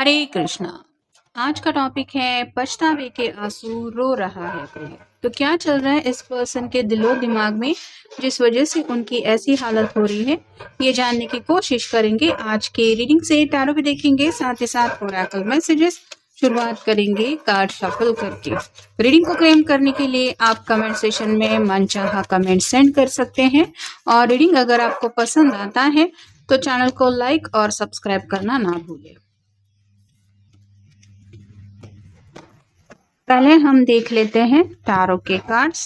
हरे कृष्णा। आज का टॉपिक है पछतावे के आंसू रो रहा है कोई। तो क्या चल रहा है इस पर्सन के दिलो दिमाग में जिस वजह से उनकी ऐसी हालत हो रही है, ये जानने की कोशिश करेंगे आज के रीडिंग से। टैरो भी देखेंगे, साथ ही साथ ओरेकल मैसेजेस। शुरुआत करेंगे कार्ड शफल करके। रीडिंग को क्लेम करने के लिए आप कमेंट सेशन में मनचाहा कमेंट सेंड कर सकते हैं। और रीडिंग अगर आपको पसंद आता है तो चैनल को लाइक और सब्सक्राइब करना ना भूलें। पहले हम देख लेते हैं टैरो के कार्ड्स।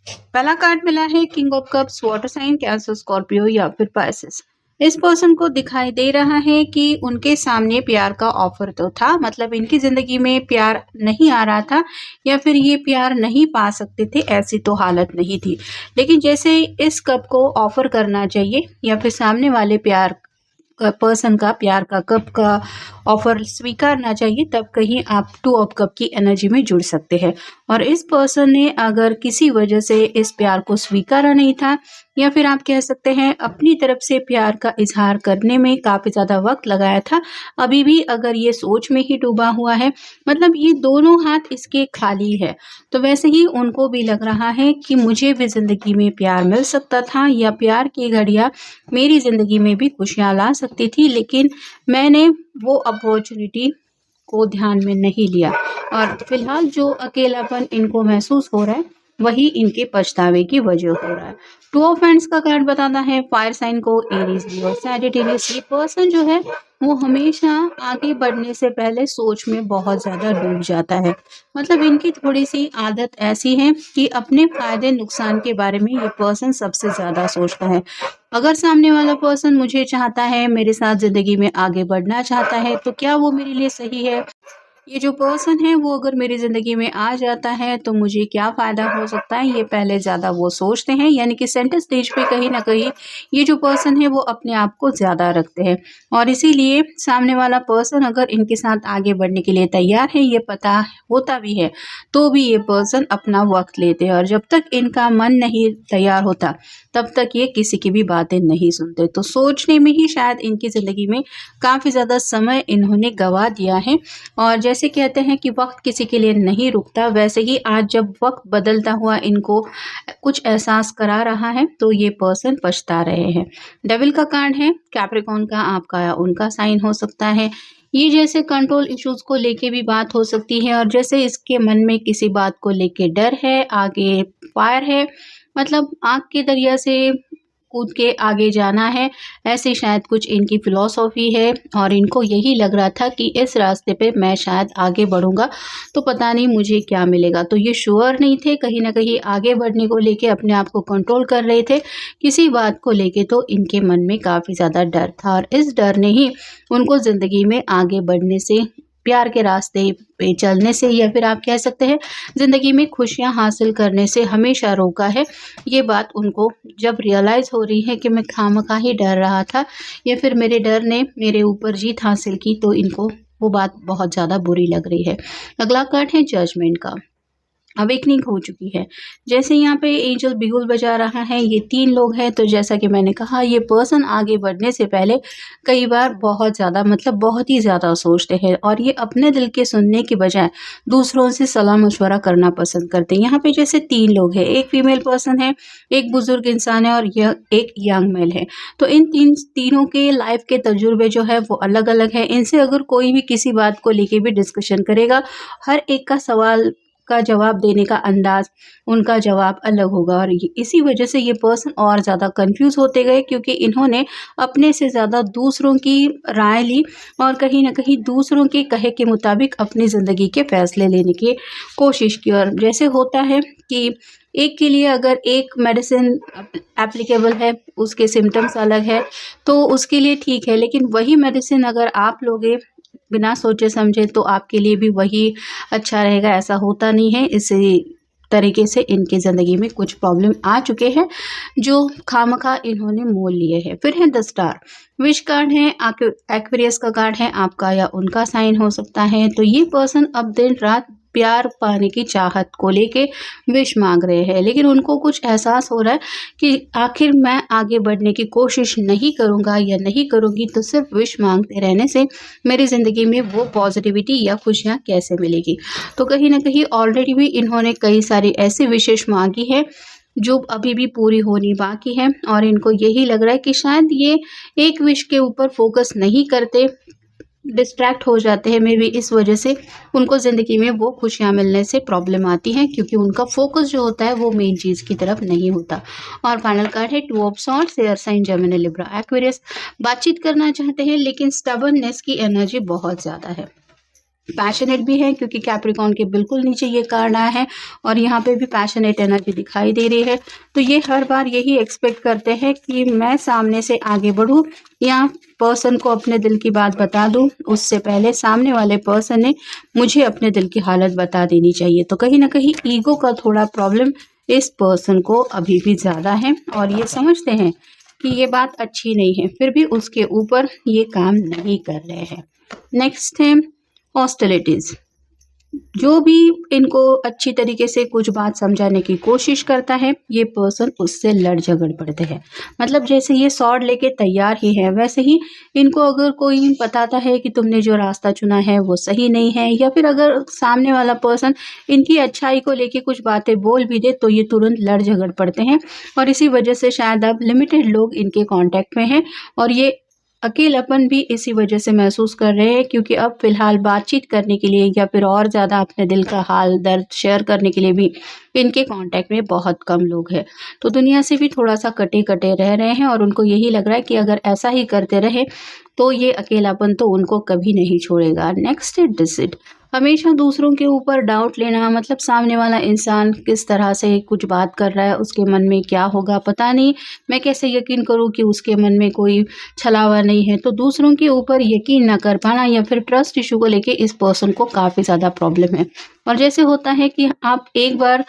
पहला कार्ड मिला है king of cups, water sign, cancer, Scorpio या फिर पाइसेस। इस पर्सन को दिखाई दे रहा है कि उनके सामने प्यार का ऑफर तो था, मतलब इनकी जिंदगी में प्यार नहीं आ रहा था या फिर ये प्यार नहीं पा सकते थे, ऐसी तो हालत नहीं थी। लेकिन जैसे इस कप को ऑफर करना चाहिए या फिर सामने वाले पर्सन का प्यार का कप का ऑफर स्वीकारना चाहिए, तब कहीं आप टू ऑफ कप की एनर्जी में जुड़ सकते हैं। और इस पर्सन ने अगर किसी वजह से इस प्यार को स्वीकारा नहीं था या फिर आप कह सकते हैं अपनी तरफ से प्यार का इजहार करने में काफ़ी ज़्यादा वक्त लगाया था, अभी भी अगर ये सोच में ही डूबा हुआ है, मतलब ये दोनों हाथ इसके खाली है, तो वैसे ही उनको भी लग रहा है कि मुझे भी ज़िंदगी में प्यार मिल सकता था या प्यार की घड़ियाँ मेरी ज़िंदगी में भी खुशियाँ ला सकती थी, लेकिन मैंने वो अपॉर्चुनिटी को ध्यान में नहीं लिया। और फिलहाल जो अकेलापन इनको महसूस हो रहा है वही इनके पछतावे की वजह हो रहा है। टू ऑफ हैंड्स का कार्ड बताता है फायर साइन को एरीज, लियो, सैजिटेरियस। ये पर्सन जो है वो हमेशा आगे बढ़ने से पहले सोच में बहुत ज़्यादा डूब जाता है। मतलब इनकी थोड़ी सी आदत ऐसी है कि अपने फायदे नुकसान के बारे में ये पर्सन सबसे ज़्यादा सोचता है। अगर सामने वाला पर्सन मुझे चाहता है, मेरे साथ ज़िंदगी में आगे बढ़ना चाहता है, तो क्या वो मेरे लिए सही है? ये जो पर्सन है वो अगर मेरी ज़िंदगी में आ जाता है तो मुझे क्या फ़ायदा हो सकता है, ये पहले ज़्यादा वो सोचते हैं। यानी कि सेंटर स्टेज पे कहीं ना कहीं ये जो पर्सन है वो अपने आप को ज़्यादा रखते हैं। और इसीलिए सामने वाला पर्सन अगर इनके साथ आगे बढ़ने के लिए तैयार है, ये पता होता भी है, तो भी ये पर्सन अपना वक्त लेते हैं। और जब तक इनका मन नहीं तैयार होता तब तक ये किसी की भी बातें नहीं सुनते। तो सोचने में ही शायद इनकी ज़िंदगी में काफ़ी ज़्यादा समय इन्होंने गंवा दिया है। और जैसे कहते हैं कि वक्त किसी के लिए नहीं रुकता, वैसे ही आज जब वक्त बदलता हुआ इनको कुछ एहसास करा रहा है तो ये पर्सन पछता रहे हैं। डेविल का कार्ड है, कैप्रिकॉर्न का आपका या उनका साइन हो सकता है। ये जैसे कंट्रोल इश्यूज को लेके भी बात हो सकती है, और जैसे इसके मन में किसी बात को लेके डर है, आगे फायर है, मतलब आग के दरिया से कूद के आगे जाना है, ऐसे शायद कुछ इनकी फिलॉसफी है। और इनको यही लग रहा था कि इस रास्ते पे मैं शायद आगे बढ़ूंगा तो पता नहीं मुझे क्या मिलेगा। तो ये श्योर नहीं थे, कहीं ना कहीं आगे बढ़ने को लेके अपने आप को कंट्रोल कर रहे थे किसी बात को लेके, तो इनके मन में काफ़ी ज़्यादा डर था। और इस डर ने ही उनको ज़िंदगी में आगे बढ़ने से, प्यार के रास्ते पे चलने से, या फिर आप कह सकते हैं ज़िंदगी में खुशियाँ हासिल करने से हमेशा रोका है। ये बात उनको जब रियलाइज़ हो रही है कि मैं खामखा ही डर रहा था या फिर मेरे डर ने मेरे ऊपर जीत हासिल की, तो इनको वो बात बहुत ज़्यादा बुरी लग रही है। अगला कार्ड है जजमेंट का। अवेकनिंग हो चुकी है। जैसे यहाँ पे एंजल बिगुल बजा रहा है, ये 3 लोग हैं। तो जैसा कि मैंने कहा, ये पर्सन आगे बढ़ने से पहले कई बार बहुत ज़्यादा, मतलब बहुत ही ज़्यादा सोचते हैं, और ये अपने दिल के सुनने के बजाय दूसरों से सलाह मशवरा करना पसंद करते हैं। यहाँ पे जैसे 3 लोग हैं, एक फीमेल पर्सन है, एक बुजुर्ग इंसान है और यह एक यंग मेल है। तो इन तीनों के लाइफ के तजुर्बे जो है वो अलग अलग है। इनसे अगर कोई भी किसी बात को लेके भी डिस्कशन करेगा, हर एक का सवाल का जवाब देने का अंदाज, उनका जवाब अलग होगा। और इसी वजह से ये पर्सन और ज़्यादा कंफ्यूज होते गए, क्योंकि इन्होंने अपने से ज़्यादा दूसरों की राय ली और कहीं ना कहीं दूसरों के कहे के मुताबिक अपनी ज़िंदगी के फैसले लेने की कोशिश की। और जैसे होता है कि एक के लिए अगर एक मेडिसिन एप्लीकेबल है, उसके सिम्टम्स अलग है, तो उसके लिए ठीक है, लेकिन वही मेडिसिन अगर आप लोगे बिना सोचे समझे तो आपके लिए भी वही अच्छा रहेगा, ऐसा होता नहीं है। इसी तरीके से इनकी ज़िंदगी में कुछ प्रॉब्लम आ चुके हैं जो खामखा इन्होंने मोल लिए हैं। फिर है द स्टार, विश कार्ड है, एक्वेरियस का कार्ड है, आपका या उनका साइन हो सकता है। तो ये पर्सन अब दिन रात प्यार पाने की चाहत को लेके विश मांग रहे हैं, लेकिन उनको कुछ एहसास हो रहा है कि आखिर मैं आगे बढ़ने की कोशिश नहीं करूँगा या नहीं करूँगी तो सिर्फ विश मांगते रहने से मेरी ज़िंदगी में वो पॉजिटिविटी या खुशियाँ कैसे मिलेगी। तो कहीं न कहीं ऑलरेडी भी इन्होंने कई सारी ऐसी विशेष मांगी है जो अभी भी पूरी होनी बाकी है, और इनको यही लग रहा है कि शायद ये एक विश के ऊपर फोकस नहीं करते, डिस्ट्रैक्ट हो जाते हैं, मे बी इस वजह से उनको ज़िंदगी में वो खुशियाँ मिलने से प्रॉब्लम आती है, क्योंकि उनका फोकस जो होता है वो मेन चीज़ की तरफ नहीं होता। और फाइनल कार्ड है two of swords, air sign, Gemini, Libra, Aquarius. बातचीत करना चाहते हैं लेकिन स्टबर्ननेस की एनर्जी बहुत ज़्यादा है। पैशनेट भी है क्योंकि कैप्रिकॉर्न के बिल्कुल नीचे ये कार्ड आया है और यहाँ पे भी पैशनेट एनर्जी दिखाई दे रही है। तो ये हर बार यही एक्सपेक्ट करते हैं कि मैं सामने से आगे बढ़ूँ या पर्सन को अपने दिल की बात बता दूँ, उससे पहले सामने वाले पर्सन ने मुझे अपने दिल की हालत बता देनी चाहिए। तो कहीं ना कहीं ईगो का थोड़ा प्रॉब्लम इस पर्सन को अभी भी ज़्यादा है और ये समझते हैं कि ये बात अच्छी नहीं है, फिर भी उसके ऊपर ये काम नहीं कर रहे हैं। नेक्स्ट है हॉस्टिलिटीज़। जो भी इनको अच्छी तरीके से कुछ बात समझाने की कोशिश करता है, ये पर्सन उससे लड़ झगड़ पड़ते हैं। मतलब जैसे ये स्वॉर्ड लेके तैयार ही है, वैसे ही इनको अगर कोई बताता है कि तुमने जो रास्ता चुना है वो सही नहीं है, या फिर अगर सामने वाला पर्सन इनकी अच्छाई को लेके कुछ बातें बोल भी दे तो ये तुरंत लड़ झगड़ पड़ते हैं। और इसी वजह से शायद अब लिमिटेड लोग इनके कांटेक्ट में हैं और ये अकेलापन भी इसी वजह से महसूस कर रहे हैं, क्योंकि अब फिलहाल बातचीत करने के लिए या फिर और ज़्यादा अपने दिल का हाल दर्द शेयर करने के लिए भी इनके कांटेक्ट में बहुत कम लोग हैं। तो दुनिया से भी थोड़ा सा कटे कटे रह रहे हैं और उनको यही लग रहा है कि अगर ऐसा ही करते रहे तो ये अकेलापन तो उनको कभी नहीं छोड़ेगा। नेक्स्ट है डिसिड। हमेशा दूसरों के ऊपर डाउट लेना, मतलब सामने वाला इंसान किस तरह से कुछ बात कर रहा है, उसके मन में क्या होगा पता नहीं, मैं कैसे यकीन करूं कि उसके मन में कोई छलावा नहीं है। तो दूसरों के ऊपर यकीन ना कर पाना या फिर ट्रस्ट इशू को लेके इस पर्सन को काफ़ी ज़्यादा प्रॉब्लम है। और जैसे होता है कि आप एक बार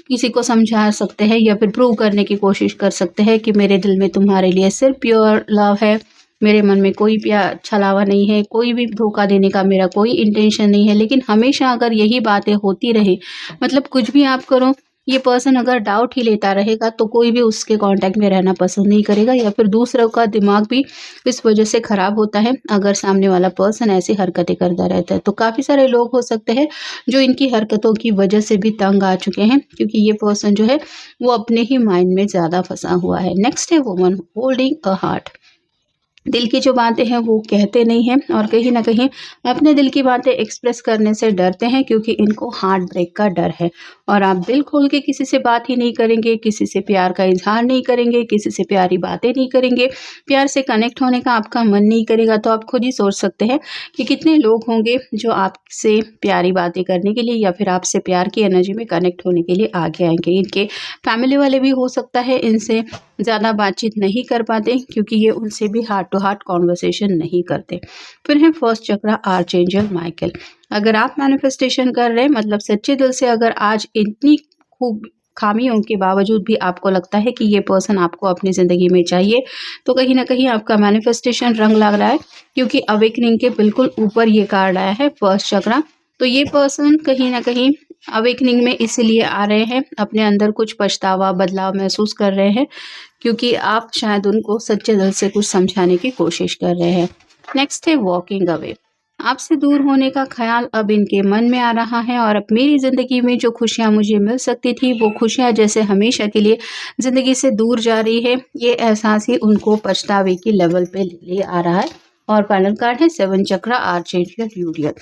किसी को समझा सकते हैं या फिर प्रूव करने की कोशिश कर सकते हैं कि मेरे दिल में तुम्हारे लिए सिर्फ प्योर लव है, मेरे मन में कोई प्यार छलावा नहीं है, कोई भी धोखा देने का मेरा कोई इंटेंशन नहीं है। लेकिन हमेशा अगर यही बातें होती रहे, मतलब कुछ भी आप करो, ये पर्सन अगर डाउट ही लेता रहेगा तो कोई भी उसके कांटेक्ट में रहना पसंद नहीं करेगा, या फिर दूसरों का दिमाग भी इस वजह से ख़राब होता है अगर सामने वाला पर्सन ऐसी हरकतें करता रहता है। तो काफ़ी सारे लोग हो सकते हैं जो इनकी हरकतों की वजह से भी तंग आ चुके हैं, क्योंकि ये पर्सन जो है वो अपने ही माइंड में ज़्यादा फंसा हुआ है। नेक्स्ट है वुमन होल्डिंग अ हार्ट। दिल की जो बातें हैं वो कहते नहीं हैं और कहीं ना कहीं अपने दिल की बातें एक्सप्रेस करने से डरते हैं, क्योंकि इनको हार्ट ब्रेक का डर है। और आप दिल खोल के किसी से बात ही नहीं करेंगे, किसी से प्यार का इजहार नहीं करेंगे, किसी से प्यारी बातें नहीं करेंगे, प्यार से कनेक्ट होने का आपका मन नहीं करेगा, तो आप खुद ही सोच सकते हैं कि कितने लोग होंगे जो आपसे प्यारी बातें करने के लिए या फिर आपसे प्यार की एनर्जी में कनेक्ट होने के लिए आगे आएंगे। इनके फैमिली वाले भी हो सकता है इनसे ज़्यादा बातचीत नहीं कर पाते, क्योंकि ये उनसे भी हार्ट टू हार्ट कॉन्वर्सेशन नहीं करते। फिर है फर्स्ट चक्रा आर्चएंजल माइकल। अगर आप मैनिफेस्टेशन कर रहे हैं, मतलब सच्चे दिल से, अगर आज इतनी खूब खामियों के बावजूद भी आपको लगता है कि ये पर्सन आपको अपनी ज़िंदगी में चाहिए, तो कहीं ना कहीं आपका मैनिफेस्टेशन रंग लग रहा है, क्योंकि अवेकनिंग के बिल्कुल ऊपर ये कार्ड आया है फर्स्ट चक्रा। तो ये पर्सन कहीं ना कहीं अवेकनिंग में इसीलिए आ रहे हैं, अपने अंदर कुछ पछतावा बदलाव महसूस कर रहे हैं, क्योंकि आप शायद उनको सच्चे दिल से कुछ समझाने की कोशिश कर रहे हैं। नेक्स्ट है वॉकिंग अवे। आपसे दूर होने का ख्याल अब इनके मन में आ रहा है और अब मेरी ज़िंदगी में जो खुशियाँ मुझे मिल सकती थी वो खुशियाँ जैसे हमेशा के लिए ज़िंदगी से दूर जा रही है। ये एहसास ही उनको पछतावे की लेवल पे ले आ रहा है। और फाइनल कार्ड है सेवन चक्रा आर्चएंजल यूरियल।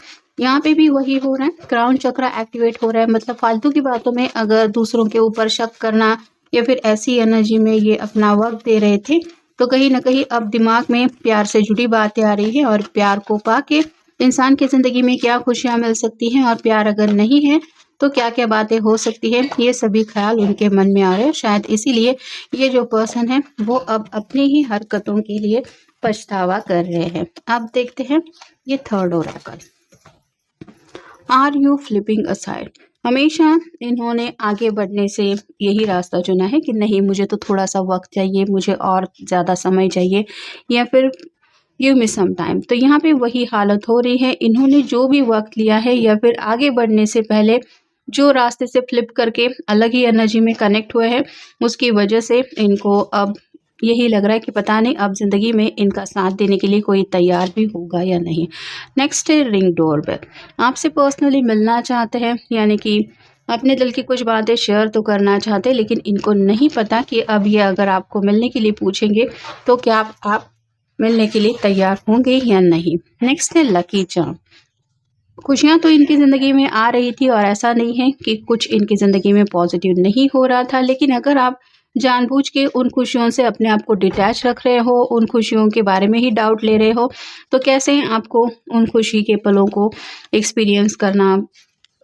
यहाँ पे भी वही हो रहा है, क्राउन चक्रा एक्टिवेट हो रहा है। मतलब फालतू की बातों में अगर दूसरों के ऊपर शक करना या फिर ऐसी एनर्जी में ये अपना वक्त दे रहे थे, तो कहीं ना कहीं अब दिमाग में प्यार से जुड़ी बातें आ रही है और प्यार को पाके इंसान की ज़िंदगी में क्या खुशियाँ मिल सकती हैं और प्यार अगर नहीं है तो क्या क्या बातें हो सकती है, ये सभी ख्याल उनके मन में आ रहे हैं। शायद इसीलिए ये जो पर्सन है वो अब अपनी ही हरकतों के लिए पछतावा कर रहे हैं। अब देखते हैं ये third oracle. Are you flipping aside. हमेशा इन्होंने आगे बढ़ने से यही रास्ता चुना है कि नहीं, मुझे तो थोड़ा सा वक्त चाहिए, मुझे और ज़्यादा समय चाहिए, या फिर गिव मी सम टाइम। तो यहाँ पे वही हालत हो रही है, इन्होंने जो भी वक़्त लिया है या फिर आगे बढ़ने से पहले जो रास्ते से फ्लिप करके अलग ही एनर्जी में कनेक्ट हुए हैं, उसकी वजह से इनको अब यही लग रहा है कि पता नहीं अब ज़िंदगी में इनका साथ देने के लिए कोई तैयार भी होगा या नहीं। नेक्स्ट है रिंग डोरबेल। आपसे पर्सनली मिलना चाहते हैं, यानी कि अपने दिल की कुछ बातें शेयर तो करना चाहते हैं, लेकिन इनको नहीं पता कि अब ये अगर आपको मिलने के लिए पूछेंगे तो क्या आप मिलने के लिए तैयार होंगे या नहीं। नेक्स्ट है लकी चार्म। खुशियाँ तो इनकी ज़िंदगी में आ रही थी और ऐसा नहीं है कि कुछ इनकी ज़िंदगी में पॉजिटिव नहीं हो रहा था, लेकिन अगर आप जानबूझ के उन खुशियों से अपने आप को डिटैच रख रहे हो, उन खुशियों के बारे में ही डाउट ले रहे हो, तो कैसे आपको उन खुशी के पलों को एक्सपीरियंस करना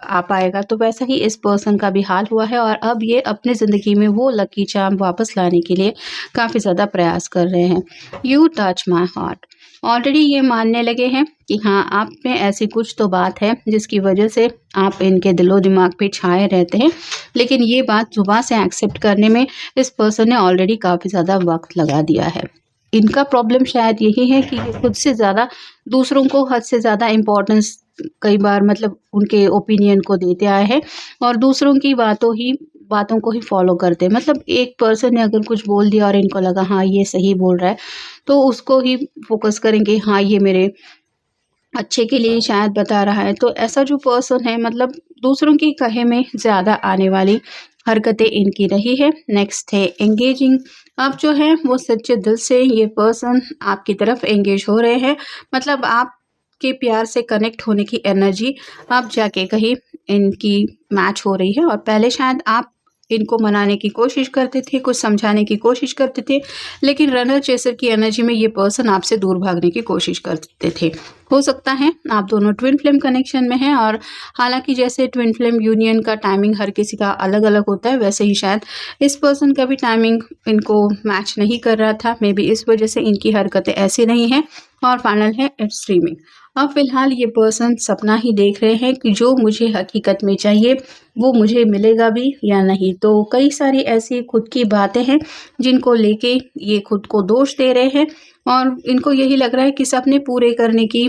आ पाएगा। तो वैसा ही इस पर्सन का भी हाल हुआ है और अब ये अपनी ज़िंदगी में वो लकी चार्म वापस लाने के लिए काफ़ी ज़्यादा प्रयास कर रहे हैं। You touch my heart. Already ये मानने लगे हैं कि हाँ, आप में ऐसी कुछ तो बात है जिसकी वजह से आप इनके दिलो-दिमाग पे छाए रहते हैं, लेकिन ये बात ज़ुबान से एक्सेप्ट करने में इस पर्सन ने ऑलरेडी काफ़ी ज़्यादा वक़्त लगा दिया है। इनका प्रॉब्लम शायद यही है कि ये खुद से ज़्यादा दूसरों को हद से ज़्यादा इम्पोर्टेंस कई बार मतलब उनके ओपिनियन को देते आए हैं और दूसरों की बातों को ही फॉलो करते हैं। मतलब एक पर्सन ने अगर कुछ बोल दिया और इनको लगा हाँ, ये सही बोल रहा है, तो उसको ही फ़ोकस करेंगे, हाँ, ये मेरे अच्छे के लिए शायद बता रहा है। तो ऐसा जो पर्सन है मतलब दूसरों की कहे में ज़्यादा आने वाली हरकतें इनकी रही है। नेक्स्ट है एंगेजिंग। अब जो है वो सच्चे दिल से ये पर्सन आपकी तरफ एंगेज हो रहे हैं। मतलब आपके प्यार से कनेक्ट होने की एनर्जी अब जाके कहीं इनकी मैच हो रही है और पहले शायद आप इनको मनाने की कोशिश करते थे, कुछ समझाने की कोशिश करते थे, लेकिन रनर चेसर की एनर्जी में ये पर्सन आपसे दूर भागने की कोशिश करते थे। हो सकता है आप दोनों ट्विन फ्लेम कनेक्शन में हैं और हालाँकि जैसे ट्विन फ्लेम यूनियन का टाइमिंग हर किसी का अलग-अलग होता है, वैसे ही शायद इस पर्सन का भी टाइमिंग इनको मैच नहीं कर रहा था। मे बी इस वजह से इनकी हरकतें ऐसी नहीं हैं और फाइनल है इट्स स्ट्रीमिंग। अब फ़िलहाल ये पर्सन सपना ही देख रहे हैं कि जो मुझे हकीकत में चाहिए, वो मुझे मिलेगा भी या नहीं। तो कई सारी ऐसी खुद की बातें हैं, जिनको लेके ये खुद को दोष दे रहे हैं और इनको यही लग रहा है कि सपने पूरे करने की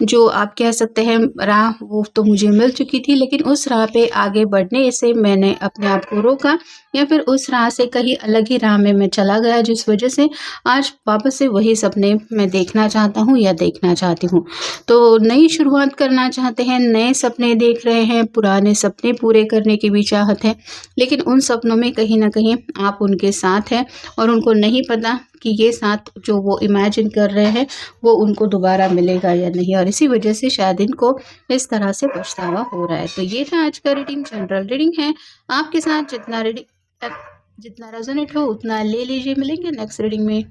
जो आप कह सकते हैं राह, वो तो मुझे मिल चुकी थी, लेकिन उस राह पे आगे बढ़ने से मैंने अपने आप को रोका या फिर उस राह से कहीं अलग ही राह में मैं चला गया, जिस वजह से आज वापस से वही सपने मैं देखना चाहता हूँ या देखना चाहती हूँ। तो नई शुरुआत करना चाहते हैं, नए सपने देख रहे हैं, पुराने सपने पूरे करने की भी चाहत है, लेकिन उन सपनों में कहीं न कहीं आप उनके साथ हैं और उनको नहीं पता कि ये साथ जो वो इमेजिन कर रहे हैं, वो उनको दोबारा मिलेगा या नहीं और इसी वजह से शायद इनको इस तरह से पछतावा हो रहा है। तो ये था आज का रीडिंग, जनरल रीडिंग है। आपके साथ जितना रेज़ोनेट हो उतना ले लीजिए। मिलेंगे नेक्स्ट रीडिंग में।